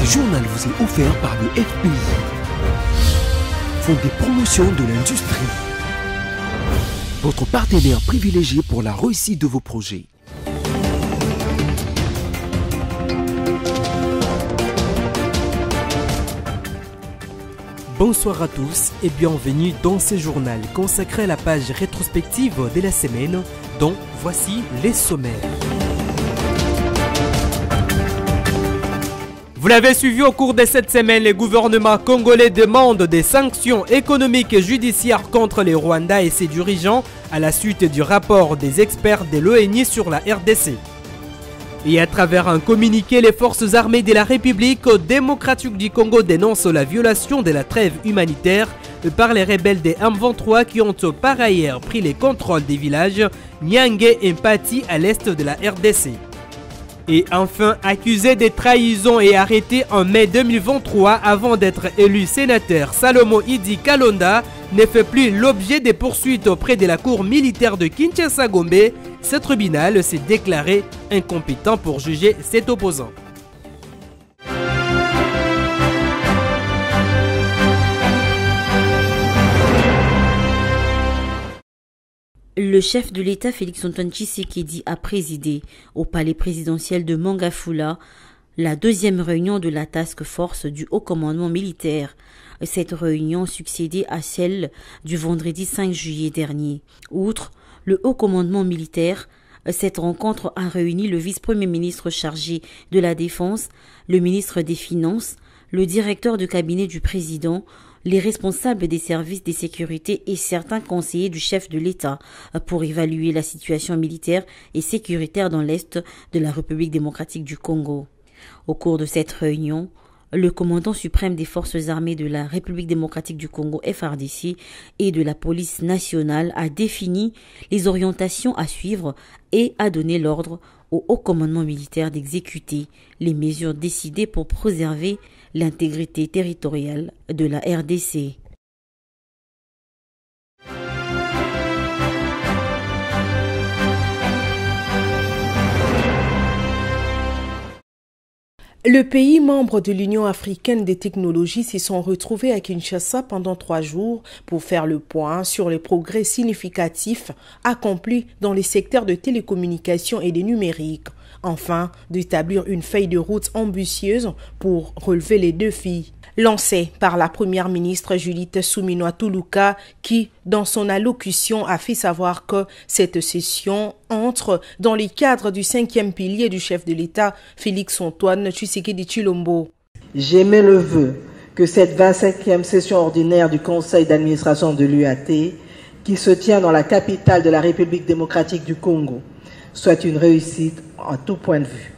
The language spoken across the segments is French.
Ce journal vous est offert par le FPI, Fonds des promotions de l'industrie, votre partenaire privilégié pour la réussite de vos projets. Bonsoir à tous et bienvenue dans ce journal consacré à la page rétrospective de la semaine, dont voici les sommaires. Vous l'avez suivi au cours de cette semaine, le gouvernement congolais demande des sanctions économiques et judiciaires contre les Rwandais et ses dirigeants à la suite du rapport des experts de l'ONU sur la RDC. Et à travers un communiqué, les forces armées de la République démocratique du Congo dénoncent la violation de la trêve humanitaire par les rebelles des M23 qui ont par ailleurs pris les contrôles des villages Nyangé et Mpati à l'est de la RDC. Et enfin, accusé de trahison et arrêté en mai 2023 avant d'être élu sénateur, Salomo Idi Kalonda ne fait plus l'objet des poursuites auprès de la cour militaire de Kinshasa-Gombe. Ce tribunal s'est déclaré incompétent pour juger cet opposant. Le chef de l'État Félix-Antoine Tshisekedi a présidé au palais présidentiel de Mangafula la deuxième réunion de la task force du haut commandement militaire. Cette réunion succédait à celle du vendredi 5 juillet dernier. Outre le haut commandement militaire, cette rencontre a réuni le vice-premier ministre chargé de la Défense, le ministre des Finances, le directeur de cabinet du président, les responsables des services de sécurité et certains conseillers du chef de l'État pour évaluer la situation militaire et sécuritaire dans l'Est de la République démocratique du Congo. Au cours de cette réunion, le commandant suprême des forces armées de la République démocratique du Congo FARDC et de la police nationale a défini les orientations à suivre et a donné l'ordre au haut commandement militaire d'exécuter les mesures décidées pour préserver l'intégrité territoriale de la RDC. Le pays membre de l'Union africaine des technologies s'y sont retrouvés à Kinshasa pendant 3 jours pour faire le point sur les progrès significatifs accomplis dans les secteurs de télécommunications et de numérique. Enfin, d'établir une feuille de route ambitieuse pour relever les défis lancés par la première ministre Judith Suminwa Tuluka qui, dans son allocution, a fait savoir que cette session entre dans les cadres du 5e pilier du chef de l'État, Félix-Antoine Tshisekedi Tshilombo. J'émets le vœu que cette 25e session ordinaire du Conseil d'administration de l'UAT, qui se tient dans la capitale de la République démocratique du Congo, soit une réussite à tout point de vue.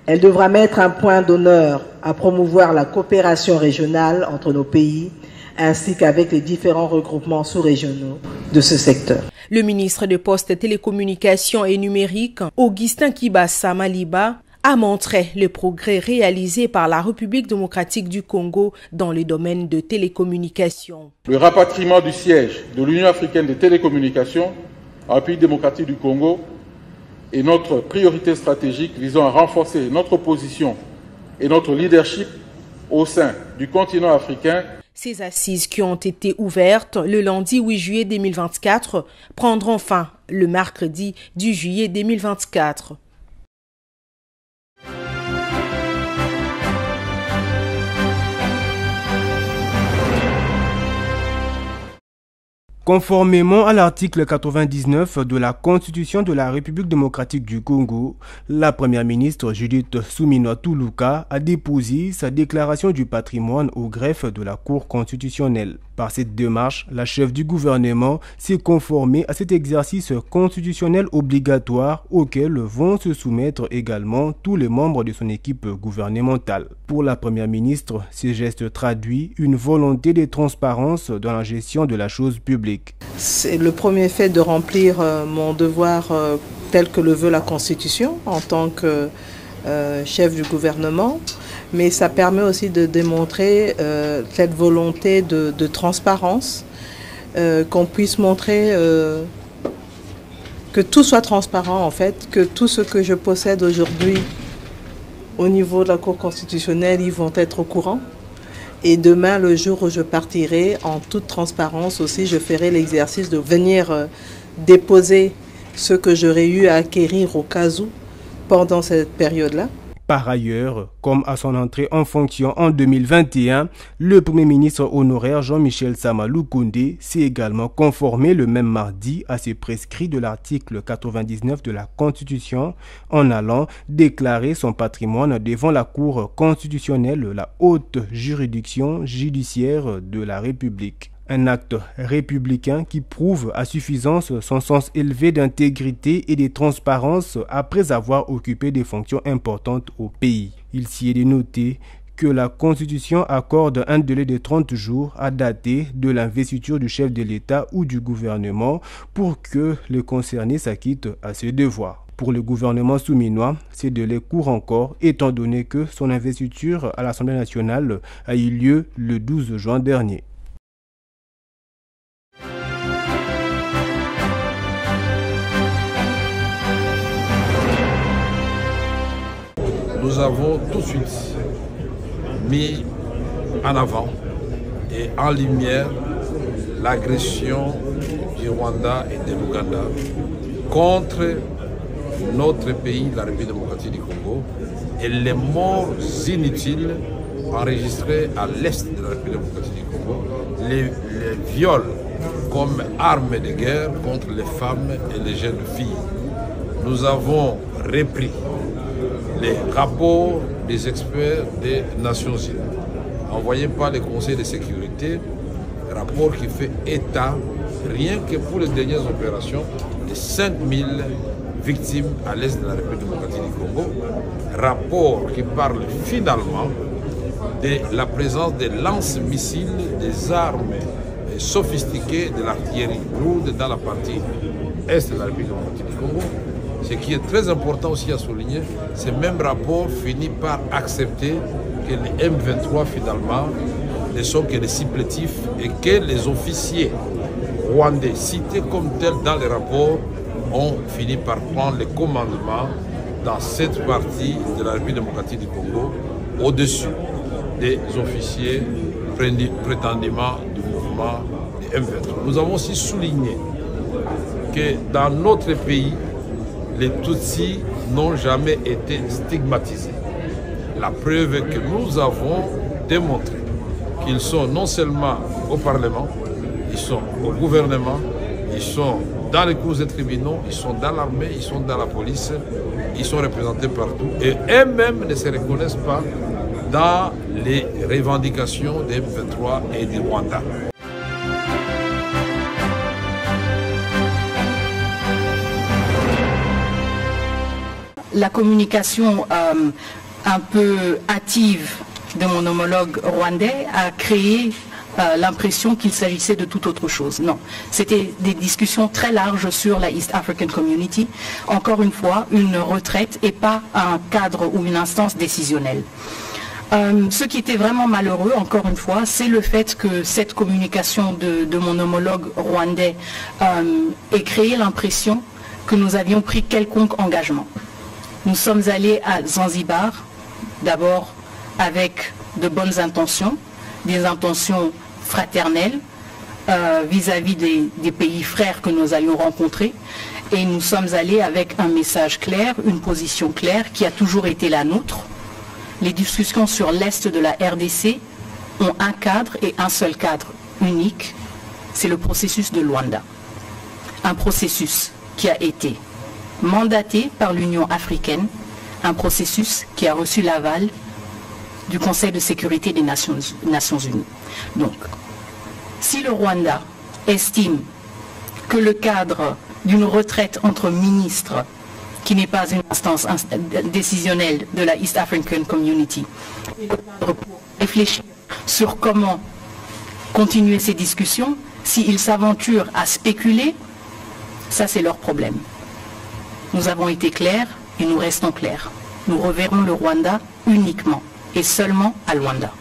Elle devra mettre un point d'honneur à promouvoir la coopération régionale entre nos pays, ainsi qu'avec les différents regroupements sous-régionaux de ce secteur. Le ministre des Postes, Télécommunications et Numérique, Augustin Kibasa Maliba, a montré les progrès réalisés par la République démocratique du Congo dans le domaine de télécommunications. Le rapatriement du siège de l'Union africaine des télécommunications en République démocratique du Congo est notre priorité stratégique visant à renforcer notre position et notre leadership au sein du continent africain. Ces assises qui ont été ouvertes le lundi 8 juillet 2024 prendront fin le mercredi 10 juillet 2024. Conformément à l'article 99 de la Constitution de la République démocratique du Congo, la première ministre Judith Suminwa Tuluka a déposé sa déclaration du patrimoine au greffe de la Cour constitutionnelle. Par cette démarche, la chef du gouvernement s'est conformée à cet exercice constitutionnel obligatoire auquel vont se soumettre également tous les membres de son équipe gouvernementale. Pour la première ministre, ces gestes traduisent une volonté de transparence dans la gestion de la chose publique. C'est le premier fait de remplir mon devoir tel que le veut la Constitution en tant que chef du gouvernement. Mais ça permet aussi de démontrer cette volonté de transparence, qu'on puisse montrer que tout soit transparent en fait, que tout ce que je possède aujourd'hui au niveau de la Cour constitutionnelle, ils vont être au courant. Et demain, le jour où je partirai, en toute transparence aussi, je ferai l'exercice de venir déposer ce que j'aurais eu à acquérir au cas où pendant cette période-là. Par ailleurs, comme à son entrée en fonction en 2021, le Premier ministre honoraire Jean-Michel Sama Lukonde s'est également conformé le même mardi à ses prescrits de l'article 99 de la Constitution en allant déclarer son patrimoine devant la Cour constitutionnelle, la haute juridiction judiciaire de la République. Un acte républicain qui prouve à suffisance son sens élevé d'intégrité et de transparence après avoir occupé des fonctions importantes au pays. Il s'y est dénoté que la Constitution accorde un délai de 30 jours à dater de l'investiture du chef de l'État ou du gouvernement pour que les concernés s'acquittent à ses devoirs. Pour le gouvernement souminois, ces délais courent encore, étant donné que son investiture à l'Assemblée nationale a eu lieu le 12 juin dernier. Nous avons tout de suite mis en avant et en lumière l'agression du Rwanda et de l'Ouganda contre notre pays, la République démocratique du Congo, et les morts inutiles enregistrés à l'est de la République démocratique du Congo, les viols comme armes de guerre contre les femmes et les jeunes filles. Nous avons repris les rapports des experts des Nations Unies, envoyés par le Conseil de sécurité, rapport qui fait état, rien que pour les dernières opérations, de 5000 victimes à l'est de la République démocratique du Congo, rapport qui parle finalement de la présence des lance-missiles, des armes sophistiquées, de l'artillerie lourde dans la partie est de la République démocratique du Congo. Ce qui est très important aussi à souligner, ce même rapport finit par accepter que les M23 finalement ne sont que des supplétifs et que les officiers rwandais cités comme tels dans les rapports ont fini par prendre le commandement dans cette partie de la République démocratique du Congo au-dessus des officiers prétendument du mouvement des M23. Nous avons aussi souligné que dans notre pays, les Tutsis n'ont jamais été stigmatisés. La preuve est que nous avons démontré qu'ils sont non seulement au Parlement, ils sont au gouvernement, ils sont dans les cours et tribunaux, ils sont dans l'armée, ils sont dans la police, ils sont représentés partout et eux-mêmes ne se reconnaissent pas dans les revendications des M23 et du Rwanda. La communication un peu hâtive de mon homologue rwandais a créé l'impression qu'il s'agissait de toute autre chose. Non, c'était des discussions très larges sur la East African Community. Encore une fois, une retraite et pas un cadre ou une instance décisionnelle. Ce qui était vraiment malheureux, encore une fois, c'est le fait que cette communication de mon homologue rwandais ait créé l'impression que nous avions pris quelconque engagement. Nous sommes allés à Zanzibar, d'abord avec de bonnes intentions, des intentions fraternelles vis-à-vis des pays frères que nous allions rencontrer. Et nous sommes allés avec un message clair, une position claire qui a toujours été la nôtre. Les discussions sur l'Est de la RDC ont un cadre et un seul cadre unique, c'est le processus de Luanda. Un processus qui a été mandaté par l'Union africaine, un processus qui a reçu l'aval du Conseil de sécurité des Nations Unies. Donc, si le Rwanda estime que le cadre d'une retraite entre ministres, qui n'est pas une instance décisionnelle de la East African Community, est le cadre pour réfléchir sur comment continuer ces discussions, s'ils s'aventurent à spéculer, ça c'est leur problème. Nous avons été clairs et nous restons clairs. Nous reverrons le Rwanda uniquement et seulement à Luanda.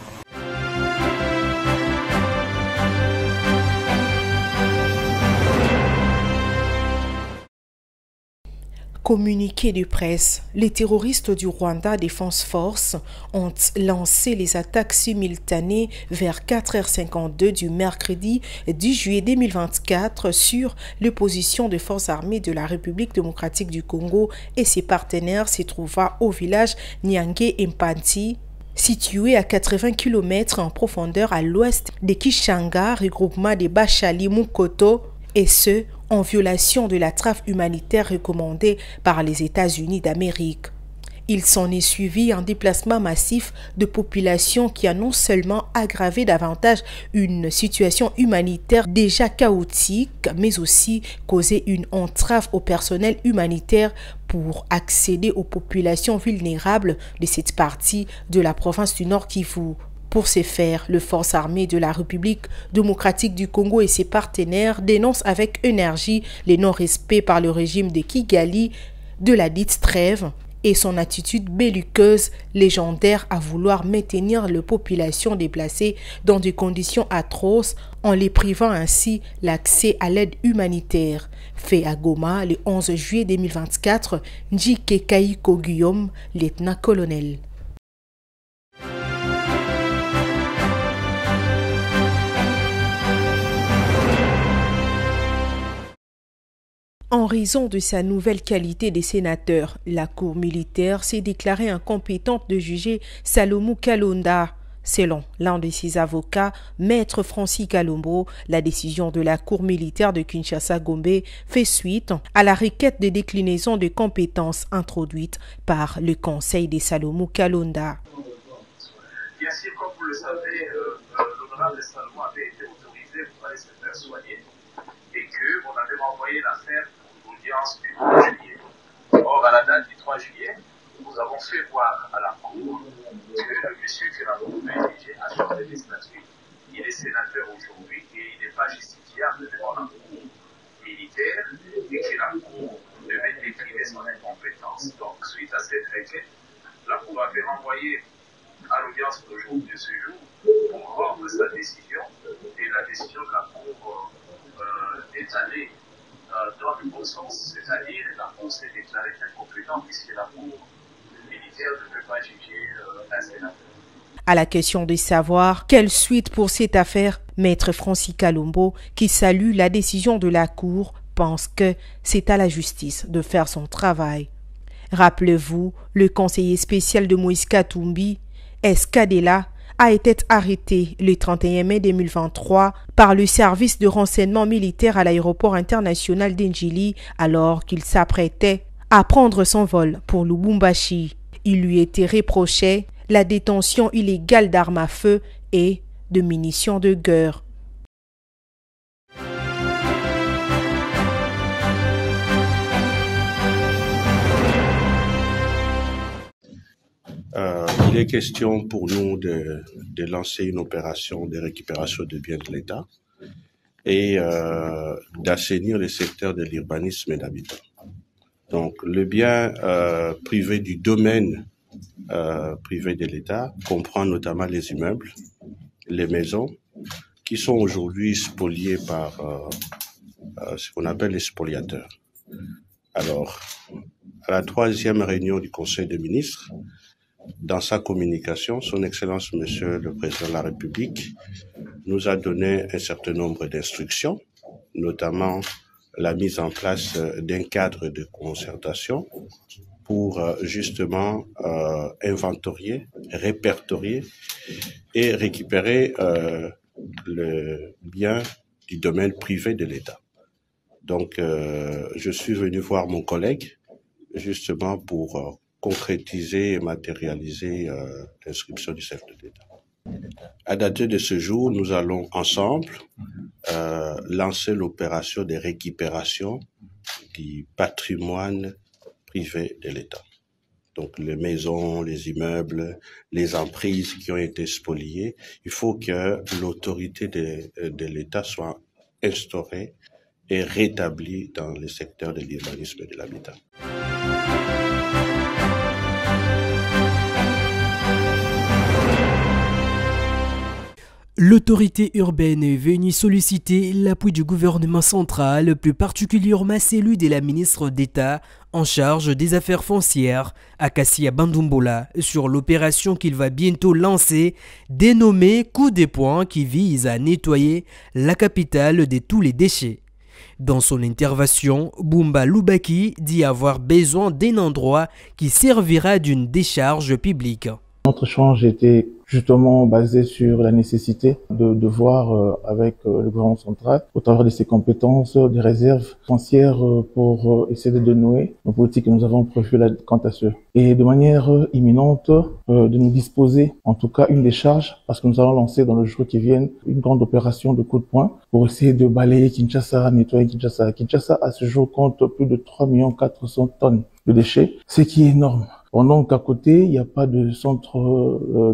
Communiqué de presse, les terroristes du Rwanda Defense Force ont lancé les attaques simultanées vers 4h52 du mercredi 10 juillet 2024 sur les positions de forces armées de la République démocratique du Congo et ses partenaires se trouvant au village Nyange-Mpanti, situé à 80 km en profondeur à l'ouest de Kishanga, regroupement de Bachali-Mukoto, et ce, en violation de la trêve humanitaire recommandée par les États-Unis d'Amérique. Il s'en est suivi un déplacement massif de population qui a non seulement aggravé davantage une situation humanitaire déjà chaotique, mais aussi causé une entrave au personnel humanitaire pour accéder aux populations vulnérables de cette partie de la province du Nord Kivu. Pour ce faire, les forces armées de la République démocratique du Congo et ses partenaires dénoncent avec énergie le non-respect par le régime de Kigali de la dite trêve et son attitude belliqueuse légendaire à vouloir maintenir les populations déplacées dans des conditions atroces en les privant ainsi l'accès à l'aide humanitaire. Fait à Goma le 11 juillet 2024, Njike Kaiko Guillaume, lieutenant-colonel. En raison de sa nouvelle qualité de sénateur, la Cour militaire s'est déclarée incompétente de juger Salomon Kalonda. Selon l'un de ses avocats, Maître Francis Kalombo, la décision de la Cour militaire de Kinshasa-Gombe fait suite à la requête de déclinaison de compétences introduite par le Conseil de Salomon Kalonda. Bien sûr, comme vous le savez, l'honorable Salomon avait été autorisé pour aller se faire soigner et qu'on avait renvoyé l'affaire pour l'audience du 3 juillet. Or, à la date du 3 juillet, nous avons fait voir à la Cour que le monsieur que la Cour a érigé a changé de statut. Il est sénateur aujourd'hui et il n'est pas justifiable devant la Cour militaire et que la Cour devait décliner son incompétence. Donc, suite à cette requête, la Cour avait renvoyé à l'audience d'aujourd'hui de ce jour pour rendre sa décision et la décision de la Cour est allée dans le bon sens, c'est-à-dire la Cour s'est déclarée incompétente puisque la Cour militaire ne peut pas juger un sénateur. À la question de savoir quelle suite pour cette affaire, Maître Francis Kalombo, qui salue la décision de la Cour, pense que c'est à la justice de faire son travail. Rappelez-vous, le conseiller spécial de Moïse Katumbi, Escadela, a été arrêté le 31 mai 2023 par le service de renseignement militaire à l'aéroport international d'Njili alors qu'il s'apprêtait à prendre son vol pour Lubumbashi. Il lui était reproché la détention illégale d'armes à feu et de munitions de guerre. Il est question pour nous de lancer une opération de récupération de biens de l'État et d'assainir le secteur de l'urbanisme et d'habitat. Donc, le bien privé du domaine privé de l'État comprend notamment les immeubles, les maisons, qui sont aujourd'hui spoliés par ce qu'on appelle les spoliateurs. Alors, à la 3e réunion du Conseil des ministres, dans sa communication, Son Excellence Monsieur le Président de la République nous a donné un certain nombre d'instructions, notamment la mise en place d'un cadre de concertation pour justement inventorier, répertorier et récupérer le bien du domaine privé de l'État. Donc, je suis venu voir mon collègue justement pour concrétiser et matérialiser l'inscription du chef de l'État. À dater de ce jour, nous allons ensemble lancer l'opération de récupération du patrimoine privé de l'État. Donc les maisons, les immeubles, les emprises qui ont été spoliées, il faut que l'autorité de l'État soit instaurée et rétablie dans le secteur de l'urbanisme et de l'habitat. L'autorité urbaine est venue solliciter l'appui du gouvernement central, plus particulièrement celui de la ministre d'État en charge des affaires foncières, Akassia Bandumbola, sur l'opération qu'il va bientôt lancer, dénommée Coup de poing, qui vise à nettoyer la capitale de tous les déchets. Dans son intervention, Bumba Lubaki dit avoir besoin d'un endroit qui servira d'une décharge publique. Notre échange était justement basé sur la nécessité de voir avec le gouvernement central, au travers de ses compétences, des réserves foncières pour essayer de dénouer nos politiques que nous avons prévues quant à ce. Et de manière imminente, de nous disposer, en tout cas une décharge, parce que nous allons lancer dans le jour qui vient une grande opération de coup de poing pour essayer de balayer Kinshasa, nettoyer Kinshasa. Kinshasa, à ce jour, compte plus de 3 400 000 tonnes de déchets, ce qui est énorme. Pendant qu'à côté, il n'y a pas de centre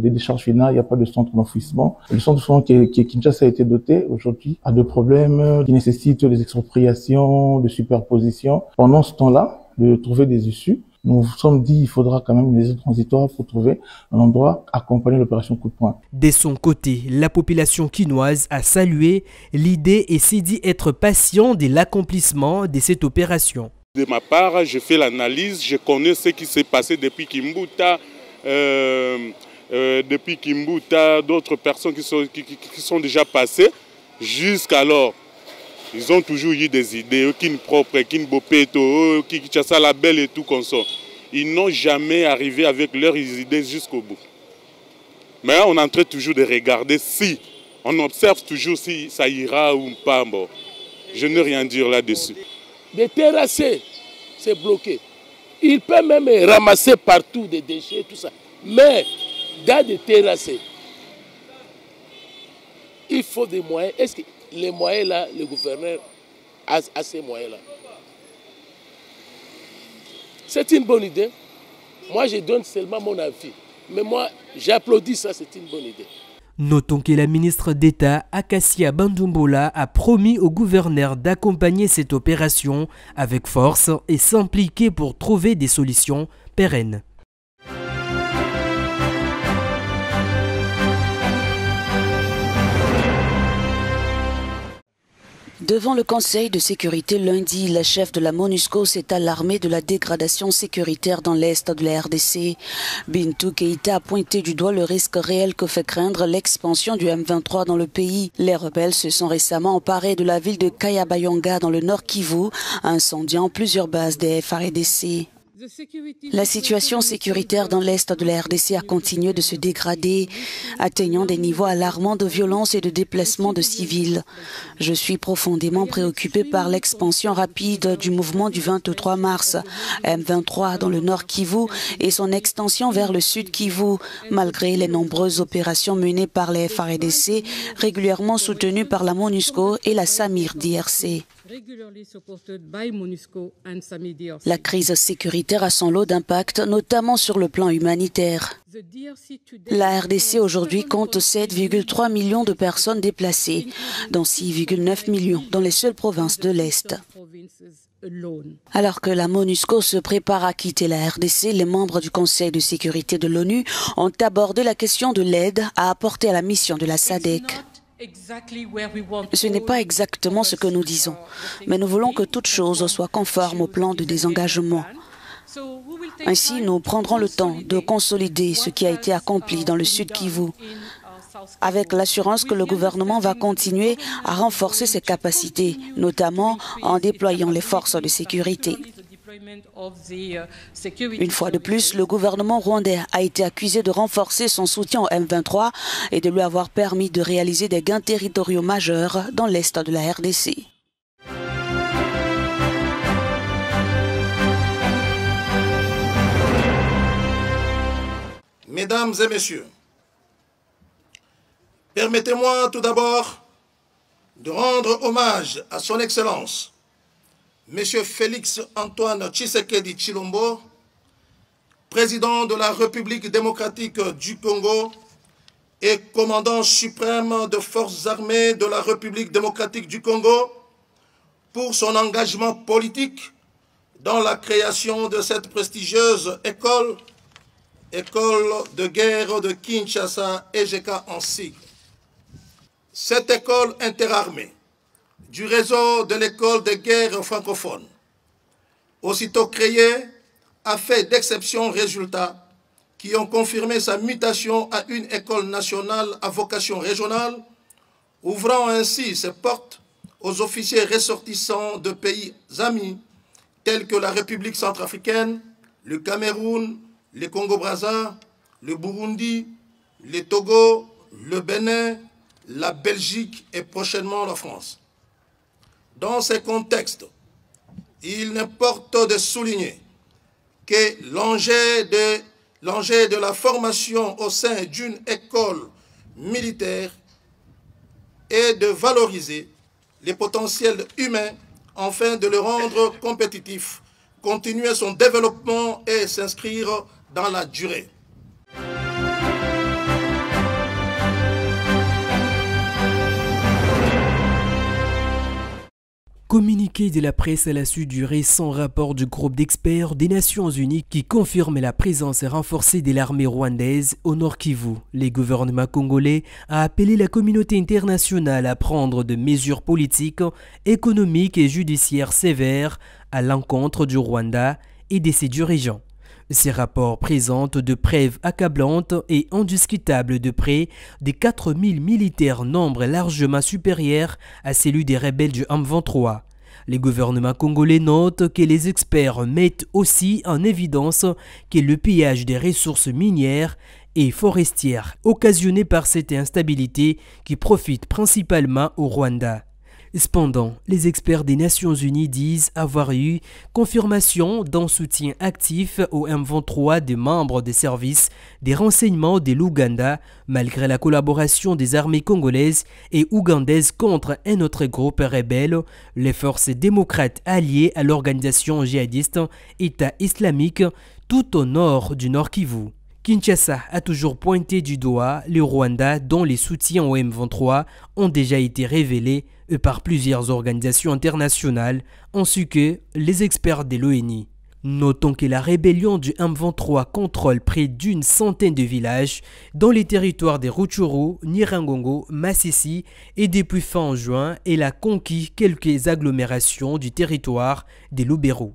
de décharge finale, il n'y a pas de centre d'enfouissement. Le centre d'enfouissement qui Kinshasa a été doté aujourd'hui a des problèmes qui nécessitent des expropriations, de superposition. Pendant ce temps-là, de trouver des issues, nous nous sommes dit qu'il faudra quand même des aides transitoires pour trouver un endroit accompagner l'opération coup de poing. De son côté, la population quinoise a salué l'idée et s'est dit être patient de l'accomplissement de cette opération. De ma part, je fais l'analyse, je connais ce qui s'est passé depuis Kimbuta, d'autres personnes qui sont déjà passées. Jusqu'alors, ils ont toujours eu des idées, Kin propre, Kin Bopeto, Kinshasa la belle et tout comme ça. Ils n'ont jamais arrivé avec leurs idées jusqu'au bout. Mais on est en train toujours de regarder si, on observe toujours si ça ira ou pas. Bon, je ne rien dire là-dessus. De terrasser, c'est bloqué. Il peut même ramasser partout des déchets, tout ça. Mais dans des terrasser, il faut des moyens. Est-ce que les moyens là, le gouverneur a ces moyens là? C'est une bonne idée. Moi, je donne seulement mon avis. Mais moi, j'applaudis ça, c'est une bonne idée. Notons que la ministre d'État, Akassia Bandumbola, a promis au gouverneur d'accompagner cette opération avec force et s'impliquer pour trouver des solutions pérennes. Devant le Conseil de sécurité lundi, la chef de la MONUSCO s'est alarmée de la dégradation sécuritaire dans l'est de la RDC. Bintou Keïta a pointé du doigt le risque réel que fait craindre l'expansion du M23 dans le pays. Les rebelles se sont récemment emparés de la ville de Kayabayonga dans le nord Kivu, incendiant plusieurs bases des FARDC. La situation sécuritaire dans l'est de la RDC a continué de se dégrader, atteignant des niveaux alarmants de violence et de déplacement de civils. Je suis profondément préoccupé par l'expansion rapide du mouvement du 23 mars, M23 dans le nord Kivu et son extension vers le sud Kivu, malgré les nombreuses opérations menées par les FARDC, régulièrement soutenues par la MONUSCO et la SAMIR DRC. La crise sécuritaire a son lot d'impact, notamment sur le plan humanitaire. La RDC aujourd'hui compte 7,3 millions de personnes déplacées, dont 6,9 millions dans les seules provinces de l'Est. Alors que la MONUSCO se prépare à quitter la RDC, les membres du Conseil de sécurité de l'ONU ont abordé la question de l'aide à apporter à la mission de la SADC. Ce n'est pas exactement ce que nous disons, mais nous voulons que toute chose soit conforme au plan de désengagement. Ainsi, nous prendrons le temps de consolider ce qui a été accompli dans le sud Kivu, avec l'assurance que le gouvernement va continuer à renforcer ses capacités, notamment en déployant les forces de sécurité. Une fois de plus, le gouvernement rwandais a été accusé de renforcer son soutien au M23 et de lui avoir permis de réaliser des gains territoriaux majeurs dans l'est de la RDC. Mesdames et messieurs, permettez-moi tout d'abord de rendre hommage à son Excellence, Monsieur Félix Antoine Tshisekedi Tshilombo, président de la République démocratique du Congo et commandant suprême des forces armées de la République démocratique du Congo, pour son engagement politique dans la création de cette prestigieuse école de guerre de Kinshasa, EGK en sigle. Cette école interarmée du réseau de l'école de guerre francophone, aussitôt créée, a fait d'exceptionnels résultats qui ont confirmé sa mutation à une école nationale à vocation régionale, ouvrant ainsi ses portes aux officiers ressortissants de pays amis tels que la République centrafricaine, le Cameroun, le Congo-Brazza, le Burundi, le Togo, le Bénin, la Belgique et prochainement la France. Dans ces contextes, il importe de souligner que l'enjeu de la formation au sein d'une école militaire est de valoriser les potentiels humains afin de le rendre compétitif, continuer son développement et s'inscrire dans la durée. Communiqué de la presse à la suite du récent rapport du groupe d'experts des Nations Unies qui confirme la présence renforcée de l'armée rwandaise au Nord Kivu. Le gouvernement congolais a appelé la communauté internationale à prendre des mesures politiques, économiques et judiciaires sévères à l'encontre du Rwanda et de ses dirigeants. Ces rapports présentent de preuves accablantes et indiscutables de près de 4000 militaires, nombre largement supérieur à celui des rebelles du M23. Le gouvernement congolais note que les experts mettent aussi en évidence que le pillage des ressources minières et forestières occasionné par cette instabilité qui profite principalement au Rwanda. Cependant, les experts des Nations Unies disent avoir eu confirmation d'un soutien actif au M23 des membres des services des renseignements de l'Ouganda, malgré la collaboration des armées congolaises et ougandaises contre un autre groupe rebelle, les forces démocrates alliées à l'organisation djihadiste État islamique, tout au nord du Nord Kivu. Kinshasa a toujours pointé du doigt le Rwanda dont les soutiens au M23 ont déjà été révélés par plusieurs organisations internationales ainsi que les experts de l'ONU. Notons que la rébellion du M23 contrôle près d'une centaine de villages dans les territoires des Rutshuru, Nyiragongo, Masisi et depuis fin juin, elle a conquis quelques agglomérations du territoire de Lubero.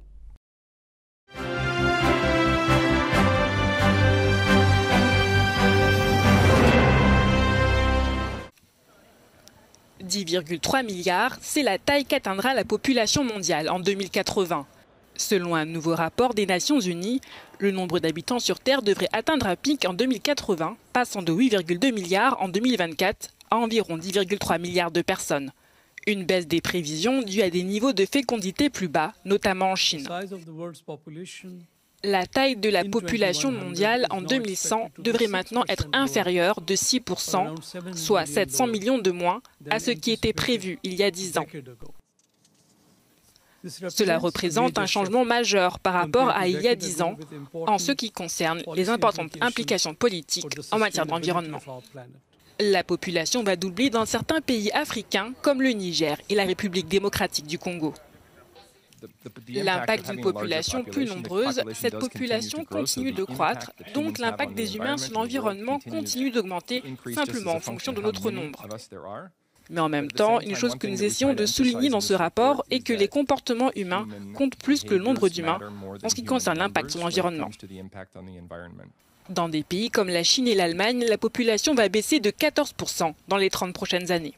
« 10,3 milliards, c'est la taille qu'atteindra la population mondiale en 2080. Selon un nouveau rapport des Nations Unies, le nombre d'habitants sur Terre devrait atteindre un pic en 2080, passant de 8,2 milliards en 2024 à environ 10,3 milliards de personnes. Une baisse des prévisions due à des niveaux de fécondité plus bas, notamment en Chine. La taille de la population mondiale en 2100 devrait maintenant être inférieure de 6%, soit 700 millions de moins, à ce qui était prévu il y a 10 ans. Cela représente un changement majeur par rapport à il y a 10 ans, en ce qui concerne les importantes implications politiques en matière d'environnement. La population va doubler dans certains pays africains comme le Niger et la République démocratique du Congo. L'impact d'une population plus nombreuse, cette population continue de croître, donc l'impact des humains sur l'environnement continue d'augmenter simplement en fonction de notre nombre. Mais en même temps, une chose que nous essayons de souligner dans ce rapport est que les comportements humains comptent plus que le nombre d'humains en ce qui concerne l'impact sur l'environnement. Dans des pays comme la Chine et l'Allemagne, la population va baisser de 14% dans les 30 prochaines années.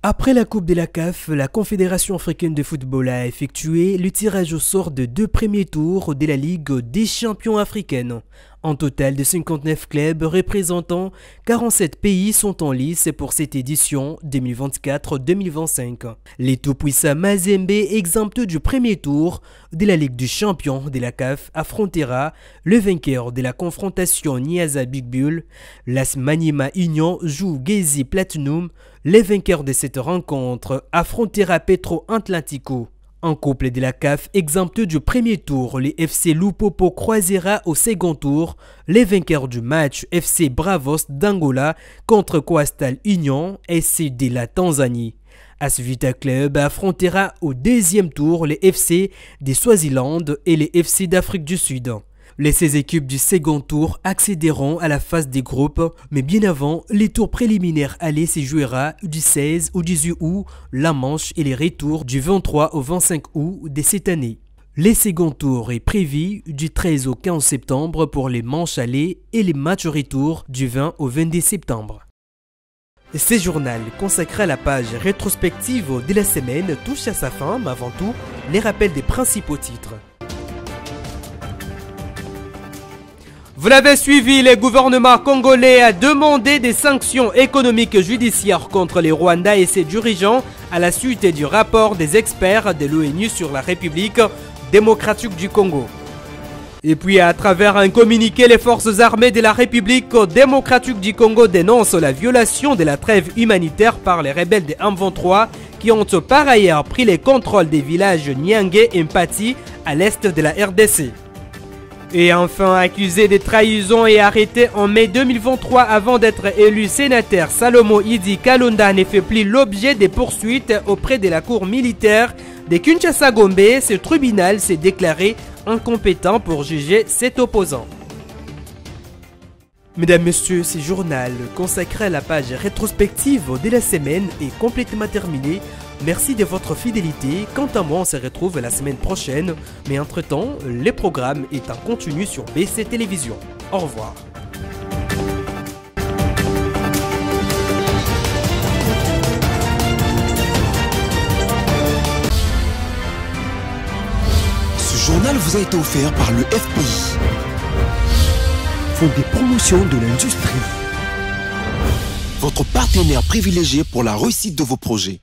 Après la Coupe de la CAF, la Confédération africaine de football a effectué le tirage au sort de 2 premiers tours de la Ligue des champions africaines. En total de 59 clubs représentant 47 pays sont en lice pour cette édition 2024-2025. Les tout-puissants Mazembe, exemptés du premier tour de la Ligue des champions de la CAF, affrontera le vainqueur de la confrontation Niassa Big Bull. L'AS Maniema Union joue Gezi Platinum. Les vainqueurs de cette rencontre affrontera Petro Atlantico. En couple de la CAF, exempté du premier tour, le FC Lupopo croisera au second tour les vainqueurs du match FC Bravos d'Angola contre Coastal Union SC de la Tanzanie. Asvita Club affrontera au deuxième tour les FC des Swaziland et les FC d'Afrique du Sud. Les 16 équipes du second tour accéderont à la phase des groupes, mais bien avant, les tours préliminaires allés se jouera du 16 au 18 août, la manche et les retours du 23 au 25 août de cette année. Les second tours est prévu du 13 au 15 septembre pour les manches allées et les matchs retour du 20 au 22 septembre. Ce journal consacré à la page rétrospective de la semaine touche à sa fin, mais avant tout, les rappels des principaux titres. Vous l'avez suivi, le gouvernement congolais a demandé des sanctions économiques et judiciaires contre les Rwandais et ses dirigeants à la suite du rapport des experts de l'ONU sur la République démocratique du Congo. Et puis à travers un communiqué, les forces armées de la République démocratique du Congo dénoncent la violation de la trêve humanitaire par les rebelles de M23 qui ont par ailleurs pris les contrôles des villages Nyangé et Mpati à l'est de la RDC. Et enfin, accusé de trahison et arrêté en mai 2023 avant d'être élu sénateur, Salomo Idi Kalonda ne fait plus l'objet des poursuites auprès de la cour militaire de Kinshasa-Gombe. Ce tribunal s'est déclaré incompétent pour juger cet opposant. Mesdames, Messieurs, ce journal consacré à la page rétrospective de la semaine est complètement terminé. Merci de votre fidélité. Quant à moi, on se retrouve la semaine prochaine. Mais entre-temps, les programmes est en continu sur BC Télévision. Au revoir. Ce journal vous a été offert par le FPI, Fonds des promotions de l'industrie, votre partenaire privilégié pour la réussite de vos projets.